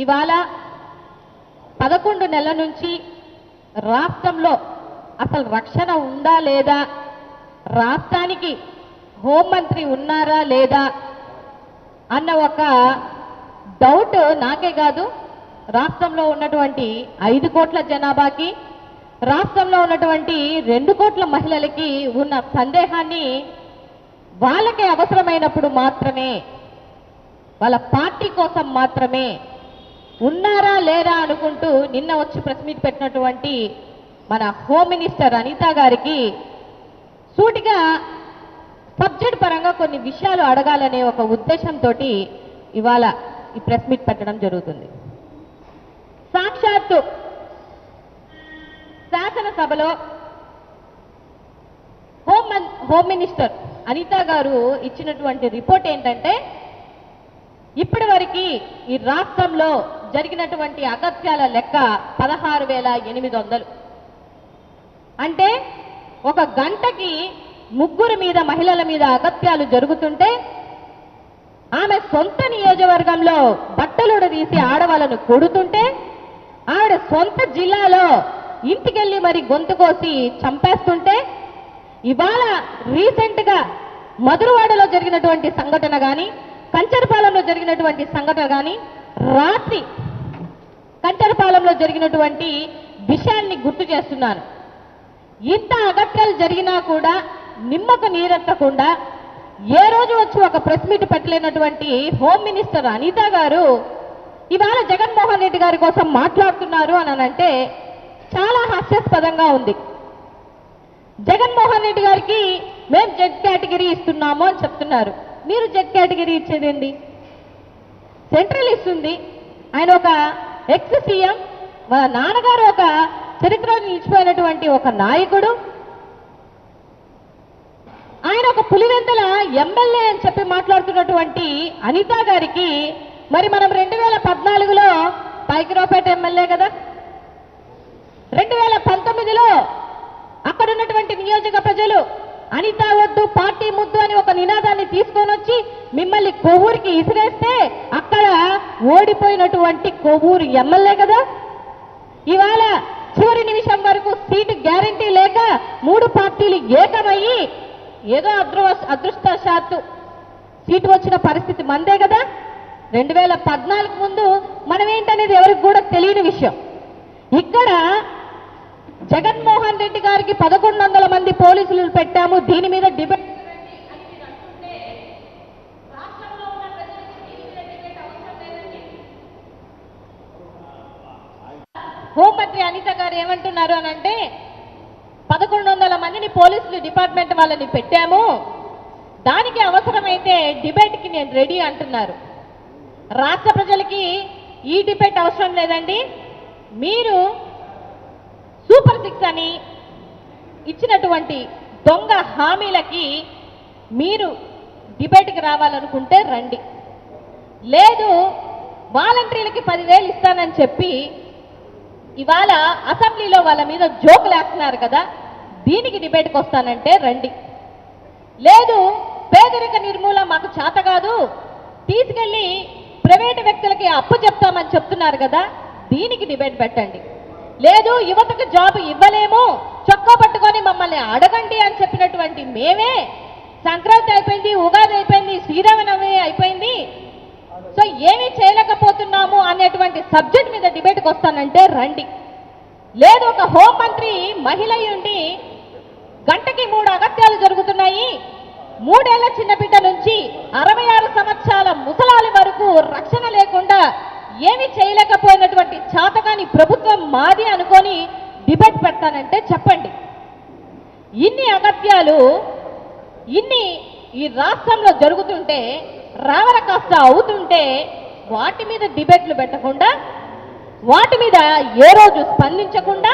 ఇవాళ 11 నెలల నుంచి రాష్ట్రంలో అసలు రక్షణ ఉందా లేదా, రాష్ట్రానికి హోంమంత్రి ఉన్నారా లేదా అన్న ఒక డౌట్ నాకే కాదు, రాష్ట్రంలో ఉన్నటువంటి 5 కోట్ల జనాభాకి, రాష్ట్రంలో ఉన్నటువంటి 2 కోట్ల మహిళలకి ఉన్న సందేహాన్ని వాళ్ళకే అవసరమైనప్పుడు మాత్రమే, వాళ్ళ పార్టీ కోసం మాత్రమే ఉన్నారా లేరా అనుకుంటూ నిన్న వచ్చి ప్రెస్ మీట్ పెట్టినటువంటి మన హోమ్ మినిస్టర్ అనిత గారికి సూటిగా సబ్జెక్ట్ పరంగా కొన్ని విషయాలు అడగాలనే ఒక ఉద్దేశంతో ఇవాళ ఈ ప్రెస్ మీట్ పెట్టడం జరుగుతుంది. సాక్షాత్తు శాసనసభలో హోమ్ మినిస్టర్ అనిత గారు ఇచ్చినటువంటి రిపోర్ట్ ఏంటంటే, ఇప్పటి వరకు ఈ రాష్ట్రంలో జరిగినటువంటి అగత్యాల లెక్క 16,800. అంటే ఒక గంటకి 3 మీద మహిళల మీద అగత్యాలు జరుగుతుంటే, ఆమె సొంత నియోజకవర్గంలో బట్టలుడ తీసి ఆడవాళ్ళను కొడుతుంటే, ఆవిడ సొంత జిల్లాలో ఇంటికెళ్ళి మరి గొంతు కోసి చంపేస్తుంటే, ఇవాళ రీసెంట్ గా మధురవాడలో జరిగినటువంటి సంఘటన కానీ, కంచరపాలెంలో జరిగినటువంటి సంఘటన కానీ, రాత్రి కంచరపాలెంలో జరిగినటువంటి విషయాన్ని గుర్తు చేస్తున్నాను. ఇంత అగత్యాలు జరిగినా కూడా నిమ్మకు నీరెత్తకుండా ఏ రోజు వచ్చి ఒక ప్రెస్ మీట్ పెట్టలేనటువంటి హోమ్ మినిస్టర్ అనిత గారు ఇవాళ జగన్మోహన్ రెడ్డి గారి కోసం మాట్లాడుతున్నారు అని అంటే చాలా హాస్యాస్పదంగా ఉంది. జగన్మోహన్ రెడ్డి గారికి మేము జెడ్ కేటగిరీ ఇస్తున్నాము అని చెప్తున్నారు. మీరు జెడ్ కేటగిరీ ఇచ్చేదేంటి? సెంట్రల్ ఇస్తుంది. ఆయన ఒక ఎక్స్ సీఎం, వాళ్ళ నాన్నగారు ఒక చరిత్రలో నిలిచిపోయినటువంటి ఒక నాయకుడు, ఆయన ఒక పులివెందుల ఎమ్మెల్యే అని చెప్పి మాట్లాడుతున్నటువంటి అనిత గారికి మరి మనం 2014లో పైకిరావుపేట ఎమ్మెల్యే కదా, 2019లో అక్కడ ఉన్నటువంటి నియోజక ప్రజలు అనిత వద్దు పార్టీ ముద్దు అని ఒక నినాదాన్ని తీసుకొని వచ్చి మిమ్మల్ని కొవ్వూరికి ఇసిరేస్తే అక్కడ ఓడిపోయినటువంటి కొవ్వూరు ఎమ్మెల్యే కదా. ఇవాళ చివరి నిమిషం వరకు సీటు గ్యారంటీ లేక 3 పార్టీలు ఏకమయ్యి ఏదో అదృష్టవశాత్తు సీటు వచ్చిన పరిస్థితి మందే కదా. 2014 ముందు మనం ఏంటనేది ఎవరికి కూడా తెలియని విషయం. ఇక్కడ జగన్మోహన్ రెడ్డి గారికి 1100 మంది పోలీసులు పెట్టాము, దీని మీద డిబేట్ హోంమంత్రి అనిత గారు ఏమంటున్నారు అని అంటే, 1100 మందిని పోలీసులు డిపార్ట్మెంట్ వాళ్ళని పెట్టాము, దానికి అవసరమైతే డిబేట్కి నేను రెడీ అంటున్నారు. రాష్ట్ర ప్రజలకి ఈ డిబేట్ అవసరం లేదండి. మీరు సూపర్ 6 అని ఇచ్చినటువంటి దొంగ హామీలకి మీరు డిబేట్కి రావాలనుకుంటే రండి, లేదు వాలంటీర్లకి 10,000 ఇస్తానని చెప్పి ఇవాళ అసెంబ్లీలో వాళ్ళ మీద జోకులు వేస్తున్నారు కదా, దీనికి డిబేట్కి వస్తానంటే రండి, లేదు పేదరిక నిర్మూలన మాకు చేత కాదు, తీసుకెళ్లి ప్రైవేటు వ్యక్తులకి అప్పు చెప్తామని చెప్తున్నారు కదా, దీనికి డిబేట్ పెట్టండి, లేదు యువతకు జాబ్ ఇవ్వలేము చొక్కా పట్టుకొని మమ్మల్ని అడగండి అని చెప్పినటువంటి మేమే సంక్రాంతి అయిపోయింది, ఉగాది అయిపోయింది, శ్రీరామనవమి అయిపోయింది, సో ఏమీ చేయలేకపోతున్నాము అనేటువంటి సబ్జెక్ట్ మీద డిబేట్కి వస్తానంటే రండి, లేదు ఒక హోంమంత్రి మహిళ ఉండి గంటకి 3 అగత్యాలు జరుగుతున్నాయి, 3 ఏళ్ల చిన్నబిడ్డ నుంచి 66 సంవత్సరాల ముసలాలి వరకు రక్షణ లేకుండా ఏమీ చేయలేకపోయినటువంటి చాతకాని ప్రభుత్వం మాది అనుకొని డిబేట్ పెడతానంటే చెప్పండి. ఇన్ని అగత్యాలు ఇన్ని ఈ రాష్ట్రంలో జరుగుతుంటే, రావర కాస్త అవుతుంటే వాటి మీద డిబేట్లు పెట్టకుండా, వాటి మీద ఏ రోజు స్పందించకుండా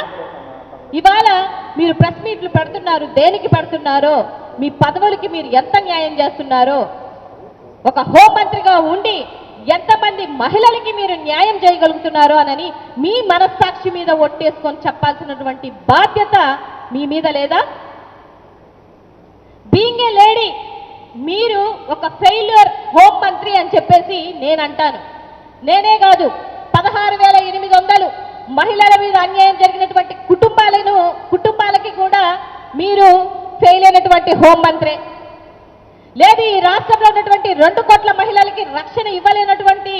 ఇవాళ మీరు ప్రెస్ మీట్లు పెడుతున్నారు. దేనికి పెడుతున్నారో, మీ పదవులకి మీరు ఎంత న్యాయం చేస్తున్నారో, ఒక హోంమంత్రిగా ఉండి ఎంతమంది మహిళలకి మీరు న్యాయం చేయగలుగుతున్నారో అని మీ మనస్సాక్షి మీద ఒట్టేసుకొని చెప్పాల్సినటువంటి బాధ్యత మీ మీద లేదా? బీయింగ్ ఏ లేడీ, మీరు ఒక ఫెయిల్యూర్ హోం మంత్రి అని చెప్పేసి నేను అంటాను. నేనే కాదు, 16,800 మహిళల మీద అన్యాయం జరిగినటువంటి కుటుంబాలకి కూడా మీరు ఫెయిల్ అయినటువంటి హోంమంత్రి. లేదు, ఈ రాష్ట్రంలో ఉన్నటువంటి 2 కోట్ల మహిళలకి రక్షణ ఇవ్వలేనటువంటి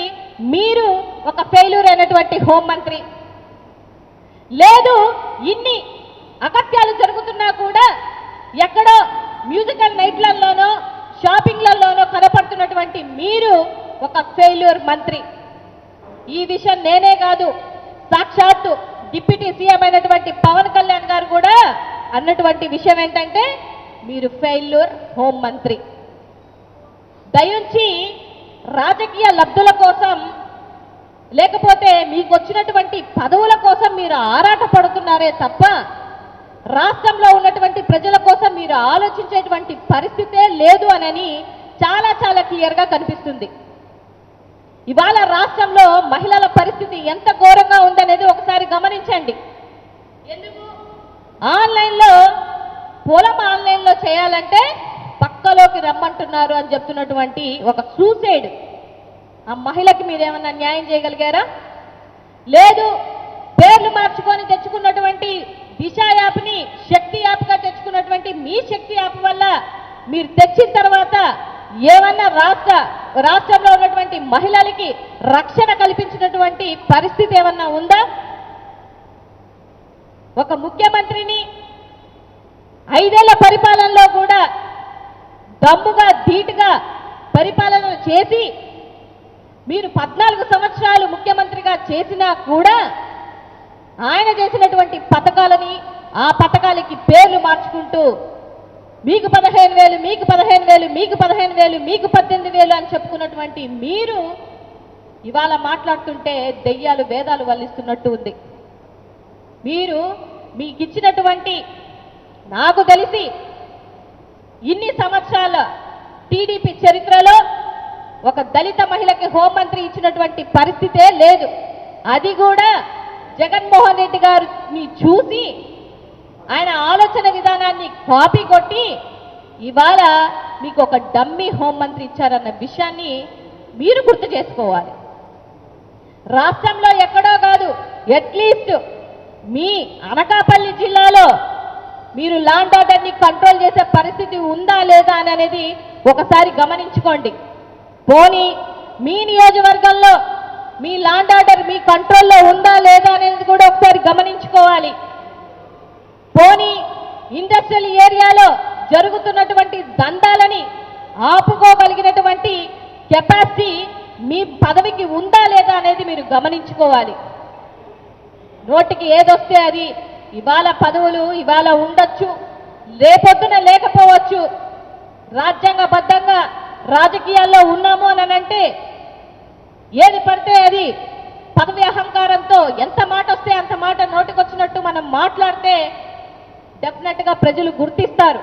మీరు ఒక ఫెయిల్యూర్ అయినటువంటి హోంమంత్రి. లేదు, ఇన్ని అకత్యాలు జరుగుతున్నా కూడా ఎక్కడో మ్యూజికల్ నైట్లలోనో షాపింగ్లలోనో కనపడుతున్నటువంటి మీరు ఒక ఫెయిల్యూర్ మంత్రి. ఈ విషయం నేనే కాదు, సాక్షాత్తు డిప్యూటీ సీఎం అయినటువంటి పవన్ కళ్యాణ్ గారు కూడా అన్నటువంటి విషయం ఏంటంటే మీరు ఫెయిల్యూర్ హోం మంత్రి. దయించి రాజకీయ లబ్ధుల కోసం లేకపోతే మీకు వచ్చినటువంటి పదవుల కోసం మీరు ఆరాట పడుతున్నారే తప్ప రాష్ట్రంలో ఉన్నటువంటి ప్రజల కోసం మీరు ఆలోచించేటువంటి పరిస్థితే లేదు అని చాలా చాలా క్లియర్గా కనిపిస్తుంది. ఇవాళ రాష్ట్రంలో మహిళల పరిస్థితి ఎంత ఘోరంగా ఉందనేది ఒకసారి గమనించండి. ఎందుకు పొలం ఆన్లైన్లో చేయాలంటే పక్కలోకి రమ్మంటున్నారు అని చెప్తున్నటువంటి ఒక సూసైడ్. ఆ మహిళకి మీరేమన్నా న్యాయం చేయగలిగారా? లేదు, పేర్లు మార్చుకొని తెచ్చుకున్నటువంటి దిశ యాప్ని శక్తి యాప్గా తెచ్చుకున్నటువంటి మీ శక్తి యాప్ వల్ల మీరు తెచ్చిన తర్వాత ఏమన్నా రాష్ట్రంలో ఉన్నటువంటి మహిళలకి రక్షణ కల్పించినటువంటి పరిస్థితి ఏమన్నా ఉందా? ఒక ముఖ్యమంత్రిని 5 ఏళ్ల పరిపాలనలో కూడా దమ్ముగా ధీటుగా పరిపాలన చేసి మీరు 14 సంవత్సరాలు ముఖ్యమంత్రిగా చేసినా కూడా ఆయన చేసినటువంటి పథకాలని ఆ పథకాలకి పేర్లు మార్చుకుంటూ మీకు 15,000, మీకు 15,000, మీకు 15,000, మీకు 18,000 అని చెప్పుకున్నటువంటి మీరు ఇవాళ మాట్లాడుతుంటే దెయ్యాలు వేదాలు వల్లిస్తున్నట్టు ఉంది. మీరు మీకు ఇచ్చినటువంటి, నాకు తెలిసి ఇన్ని సంవత్సరాల టీడీపీ చరిత్రలో ఒక దళిత మహిళకి హోంమంత్రి ఇచ్చినటువంటి పరిస్థితే లేదు. అది కూడా జగన్మోహన్ రెడ్డి గారిని చూసి ఆయన ఆలోచన విధానాన్ని కాపీ కొట్టి ఇవాళ మీకు ఒక డమ్మీ హోంమంత్రి ఇచ్చారన్న విషయాన్ని మీరు గుర్తు చేసుకోవాలి. రాష్ట్రంలో ఎక్కడో కాదు, అట్లీస్ట్ మీ అనకాపల్లి జిల్లాలో మీరు ల్యాండ్ ఆర్డర్ని కంట్రోల్ చేసే పరిస్థితి ఉందా లేదా అనేది ఒకసారి గమనించుకోండి. పోనీ మీ నియోజకవర్గంలో మీ ల్యాండ్ ఆర్డర్ మీ కంట్రోల్లో ఉందా లేదా అనేది కూడా ఒకసారి గమనించుకోవాలి. పోనీ ఇండస్ట్రియల్ ఏరియాలో జరుగుతున్నటువంటి దందాలని ఆపుకోగలిగినటువంటి కెపాసిటీ మీ పదవికి ఉందా లేదా అనేది మీరు గమనించుకోవాలి. నోటికి ఏదొస్తే అది ఇవాళ పదవులు ఇవాళ ఉండొచ్చు, రేపొద్దున లేకపోవచ్చు. రాజ్యాంగబద్ధంగా రాజకీయాల్లో ఉన్నాము అని అంటే ఏది పడితే అది పదవి అహంకారంతో ఎంత మాట వస్తే అంత మాట నోటికొచ్చినట్టు మనం మాట్లాడితే డెఫినెట్గా ప్రజలు గుర్తిస్తారు.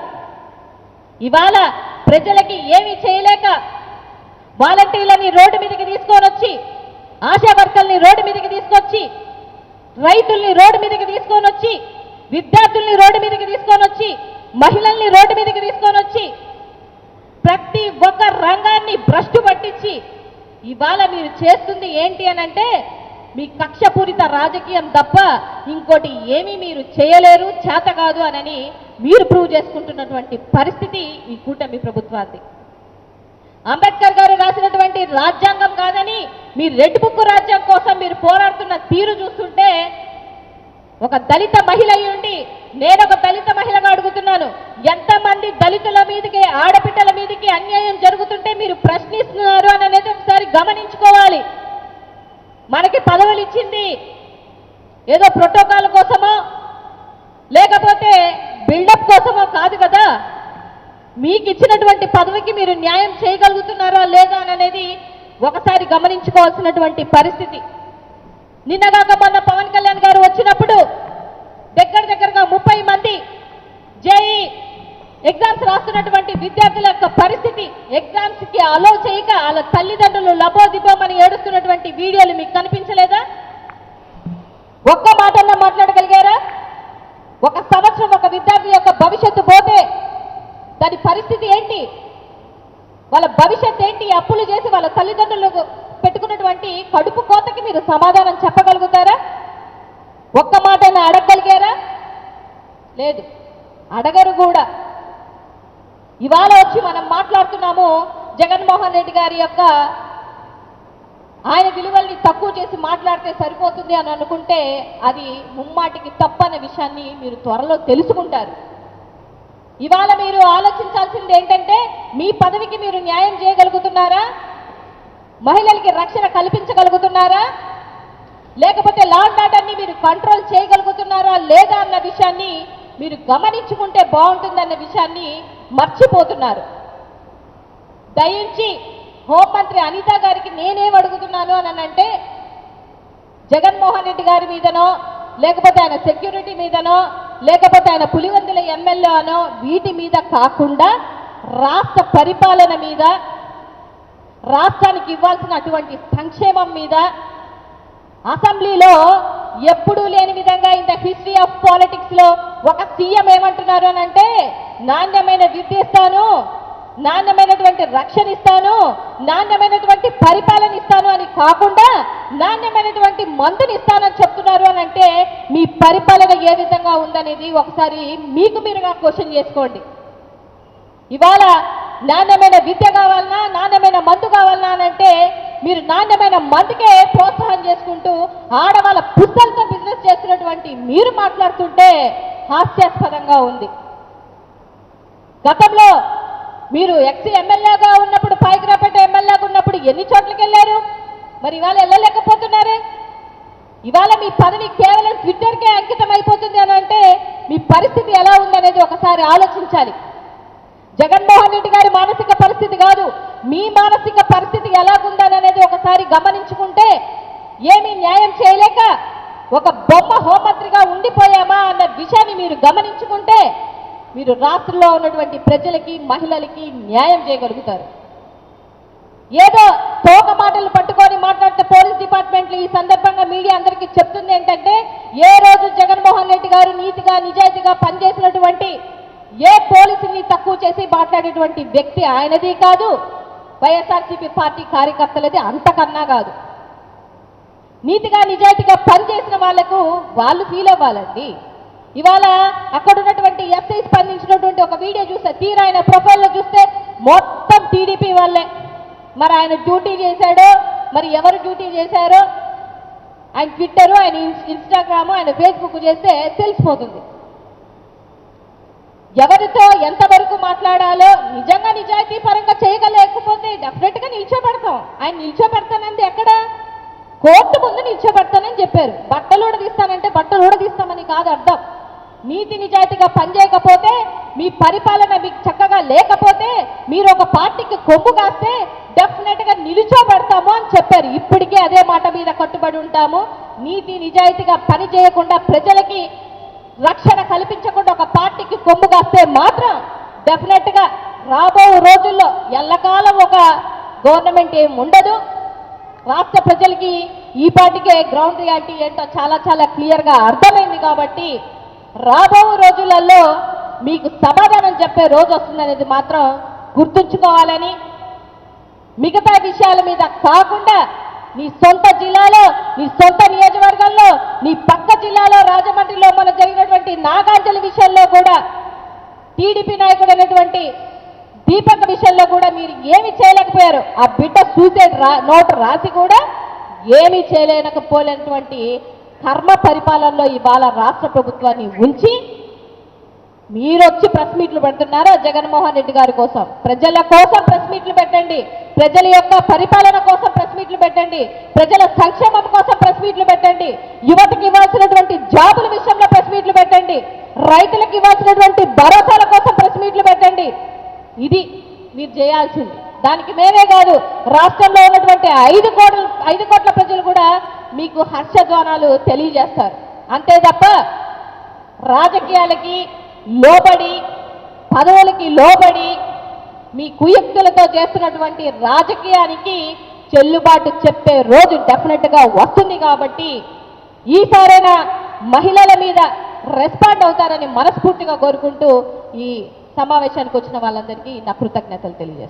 ఇవాళ ప్రజలకి ఏమీ చేయలేక వాలంటీర్లని రోడ్డు మీదకి తీసుకొని వచ్చి, ఆశా వర్కర్ని రోడ్డు మీదకి తీసుకొచ్చి, రైతుల్ని రోడ్డు మీదకి తీసుకొని వచ్చి, విద్యార్థుల్ని రోడ్డు మీదకి తీసుకొని వచ్చి, మహిళల్ని రోడ్డు మీదకి తీసుకొని వచ్చి ప్రతి ఒక్క రంగాన్ని భ్రష్టు పట్టించి ఇవాళ మీరు చేస్తుంది ఏంటి అనంటే మీ కక్షపూరిత రాజకీయం తప్ప ఇంకోటి ఏమీ మీరు చేయలేరు, చేత కాదు అని మీరు ప్రూవ్ చేసుకుంటున్నటువంటి పరిస్థితి ఈ కూటమి ప్రభుత్వాన్ని. అంబేద్కర్ గారు రాసినటువంటి రాజ్యాంగం కాదని మీ రెడ్ బుక్ రాజ్యం కోసం మీరు పోరాడుతున్న తీరు చూస్తుంటే ఒక దళిత మహిళ ఉండి నేను ఒక దళిత మహిళగా అడుగుతున్నాను, ఎంతమంది దళితుల మీదకి ఆడపిట్టల మీదకి అన్యాయం జరుగుతుంటే మీరు ప్రశ్నిస్తున్నారు అనేది ఒకసారి గమనించుకోవాలి. మనకి పదవులు ఇచ్చింది ఏదో ప్రోటోకాల్ కోసమో లేకపోతే బిల్డప్ కోసమో కాదు కదా. మీకు ఇచ్చినటువంటి పదవికి మీరు న్యాయం చేయగలుగుతున్నారా లేదా అనేది ఒకసారి గమనించుకోవాల్సినటువంటి పరిస్థితి. నిన్నగాక మొన్న పవన్ కళ్యాణ్ గారు వచ్చినప్పుడు దగ్గరగా 30 మంది జేఈ ఎగ్జామ్స్ రాస్తున్నటువంటి విద్యార్థుల యొక్క పరిస్థితి, ఎగ్జామ్స్ కి అలో చేయక వాళ్ళ తల్లిదండ్రులు లబోదిబోమని ఏడుస్తున్నటువంటి వీడియోలు మీకు కనిపించలేదా? ఒక్క మాటన్నా మాట్లాడగలిగారా? ఒక సంవత్సరం ఒక విద్యార్థి యొక్క భవిష్యత్తు పోతే దాని పరిస్థితి ఏంటి? వాళ్ళ భవిష్యత్ ఏంటి, అప్పులు చేసి వాళ్ళ తల్లిదండ్రులు పెట్టుకున్నటువంటి కడుపు కోతకి మీరు సమాధానం చెప్పగలుగుతారా? ఒక్క మాటైనా అడగగలిగారా? లేదు, అడగరు కూడా. ఇవాళ వచ్చి మనం మాట్లాడుతున్నాము జగన్మోహన్ రెడ్డి గారి యొక్క ఆయన విలువల్ని తక్కువ చేసి మాట్లాడితే సరిపోతుంది అని అనుకుంటే అది ముమ్మాటికి తప్పనే విషయాన్ని మీరు త్వరలో తెలుసుకుంటారు. ఇవాళ మీరు ఆలోచించాల్సింది ఏంటంటే మీ పదవికి మీరు న్యాయం చేయగలుగుతున్నారా? మహిళలకి రక్షణ కల్పించగలుగుతున్నారా? లేకపోతే లా అండ్ ఆర్డర్ని మీరు కంట్రోల్ చేయగలుగుతున్నారా లేదా అన్న విషయాన్ని మీరు గమనించుకుంటే బాగుంటుందన్న విషయాన్ని మర్చిపోతున్నారు. దయించి హోంమంత్రి అనిత గారికి నేనేం అడుగుతున్నాను అని అంటే, జగన్మోహన్ రెడ్డి గారి మీదనో లేకపోతే ఆయన సెక్యూరిటీ మీదనో లేకపోతే ఆయన పులివెందుల ఎమ్మెల్యే అనో వీటి మీద కాకుండా రాష్ట్ర పరిపాలన మీద, రాష్ట్రానికి ఇవ్వాల్సినటువంటి సంక్షేమం మీద అసెంబ్లీలో ఎప్పుడూ లేని విధంగా in the history of politics లో ఒక సీఎం ఏమంటున్నారు అని అంటే, నాణ్యమైన విద్య ఇస్తాను, నాణ్యమైనటువంటి రక్షణ ఇస్తాను, నాణ్యమైనటువంటి పరిపాలన ఇస్తాను అని కాకుండా నాణ్యమైనటువంటి మందుని ఇస్తానని చెప్తున్నారు అని అంటే మీ పరిపాలన ఏ విధంగా ఉందనేది ఒకసారి మీకు మీరుగా క్వశ్చన్ చేసుకోండి. ఇవాళ నాణ్యమైన విద్య కావాలన్నా, నాణ్యమైన మందు కావాలన్నా అని అంటే మీరు నాణ్యమైన మందుకే ప్రోత్సాహం చేసుకుంటూ ఆడవాళ్ళ పుస్తలతో బిజినెస్ చేస్తున్నటువంటి మీరు మాట్లాడుతుంటే హాస్యాస్పదంగా ఉంది. గతంలో మీరు ఎక్స్ ఎమ్మెల్యేగా ఉన్నప్పుడు, పాయకరాపేట ఎమ్మెల్యేగా ఉన్నప్పుడు ఎన్ని చోట్లకి వెళ్ళారు? మరి ఇవాళ వెళ్ళలేకపోతున్నారే. ఇవాళ మీ పదవి కేవలం ట్విట్టర్కే అంకితం అయిపోతుంది అని అంటే మీ పరిస్థితి ఎలా ఉందనేది ఒకసారి ఆలోచించాలి. జగన్మోహన్ రెడ్డి గారి మానసిక పరిస్థితి కాదు, మీ మానసిక పరిస్థితి ఎలాగుందనేది ఒకసారి గమనించుకుంటే ఏమీ న్యాయం చేయలేక ఒక బొమ్మ హోంమంత్రిగా ఉండిపోయామా అన్న విషయాన్ని మీరు గమనించుకుంటే మీరు రాష్ట్రంలో ఉన్నటువంటి ప్రజలకి, మహిళలకి న్యాయం చేయగలుగుతారు. ఏదో తోక మాటలు పట్టుకొని మాట్లాడితే పోలీస్ డిపార్ట్మెంట్లు ఈ సందర్భంగా మీడియా అందరికీ చెప్తుంది ఏంటంటే, ఏ రోజు జగన్మోహన్ రెడ్డి గారు నీతిగా నిజాయితీగా పనిచేసినటువంటి ఏ పోలీసుని తక్కువ చేసి మాట్లాడేటువంటి వ్యక్తి ఆయనది కాదు, వైఎస్ఆర్సీపీ పార్టీ కార్యకర్తలది అంతకన్నా కాదు. నీతిగా నిజాయితీగా పనిచేసిన వాళ్లకు వాళ్ళు ఫీల్ అవ్వాలండి. ఇవాళ అక్కడ ఉన్నటువంటి ఎస్ఐ స్పందించినటువంటి ఒక వీడియో చూస్తే, తీరా ఆయన ప్రొఫైల్లో చూస్తే మొత్తం టీడీపీ వాళ్ళే. మరి ఆయన డ్యూటీ చేశాడో, మరి ఎవరు డ్యూటీ చేశారో ఆయన ట్విట్టరు, ఆయన ఇన్స్టాగ్రాము, ఆయన ఫేస్బుక్ చేస్తే తెలిసిపోతుంది. ఎవరితో ఎంతవరకు మాట్లాడాలో నిజంగా నిజాయితీ పరంగా చేయగలేకపోతే డెఫినెట్గా నిల్చోబెడతాం. ఆయన నిల్చోబెడతానంది ఎక్కడ? కోర్టు ముందు నిల్చోబెడతానని చెప్పారు. బట్టలు ఊడదీస్తానంటే బట్టలు ఊడదీస్తామని కాదు అర్థం. నీతి నిజాయితీగా పనిచేయకపోతే, మీ పరిపాలన మీకు చక్కగా లేకపోతే, మీరు ఒక పార్టీకి కొమ్ము కాస్తే డెఫినెట్గా నిలుచోబెడతాము అని చెప్పారు. ఇప్పటికే అదే మాట మీద కట్టుబడి ఉంటాము. నీతి నిజాయితీగా పని చేయకుండా, ప్రజలకి రక్షణ కల్పించకుండా ఒక పార్టీకి కొమ్ము కాస్తే మాత్రం డెఫినెట్గా రాబో రోజుల్లో ఎల్లకాలం ఒక గవర్నమెంట్ ఏం ఉండదు. రాష్ట్ర ప్రజలకి ఈ పార్టీకే గ్రౌండ్ రియాలిటీ ఏంటో చాలా చాలా క్లియర్గా అర్థమైంది. కాబట్టి రాబో రోజులలో మీకు సమాధానం చెప్పే రోజు వస్తుందనేది మాత్రం గుర్తుంచుకోవాలని, మిగతా విషయాల మీద కాకుండా నీ సొంత జిల్లాలో, నీ సొంత నియోజకవర్గంలో, నీ పక్క జిల్లాలో రాజమండ్రిలో మన జరిగినటువంటి నాగార్జున విషయంలో కూడా, టీడీపీ నాయకుడు అయినటువంటి దీపక్ విషయంలో కూడా మీరు ఏమి చేయలేకపోయారు. ఆ బిడ్డ సూసైడ్ నోట్ రాసి కూడా ఏమీ చేయలేకపోలేనటువంటి కర్మ పరిపాలనలో ఇవాళ రాష్ట్ర ప్రభుత్వాన్ని ఉంచి మీరొచ్చి ప్రెస్ మీట్లు పెడుతున్నారా? జగన్మోహన్ రెడ్డి గారి కోసం, ప్రజల కోసం ప్రెస్ మీట్లు పెట్టండి, ప్రజల యొక్క పరిపాలన కోసం ప్రెస్ మీట్లు పెట్టండి, ప్రజల సంక్షేమం కోసం ప్రెస్ మీట్లు పెట్టండి, యువతకి ఇవ్వాల్సినటువంటి జాబుల విషయంలో ప్రెస్ మీట్లు పెట్టండి, రైతులకు ఇవ్వాల్సినటువంటి భరోసాల కోసం ప్రెస్ మీట్లు పెట్టండి. ఇది మీరు చేయాల్సింది. దానికి మేమే కాదు, రాష్ట్రంలో ఉన్నటువంటి 5 కోట్ల ప్రజలు కూడా మీకు హర్షధ్వానాలు తెలియజేస్తారు. అంతే తప్ప రాజకీయాలకి లోబడి, పదవులకి లోబడి మీ కుయుక్తులతో చేస్తున్నటువంటి రాజకీయానికి చెల్లుబాటు చెప్పే రోజు డెఫినెట్గా వస్తుంది. కాబట్టి ఈసారైనా మహిళల మీద రెస్పాండ్ అవుతారని మనస్ఫూర్తిగా కోరుకుంటూ ఈ సమావేశానికి వచ్చిన వాళ్ళందరికీ నా కృతజ్ఞతలు తెలియజేస్తాను.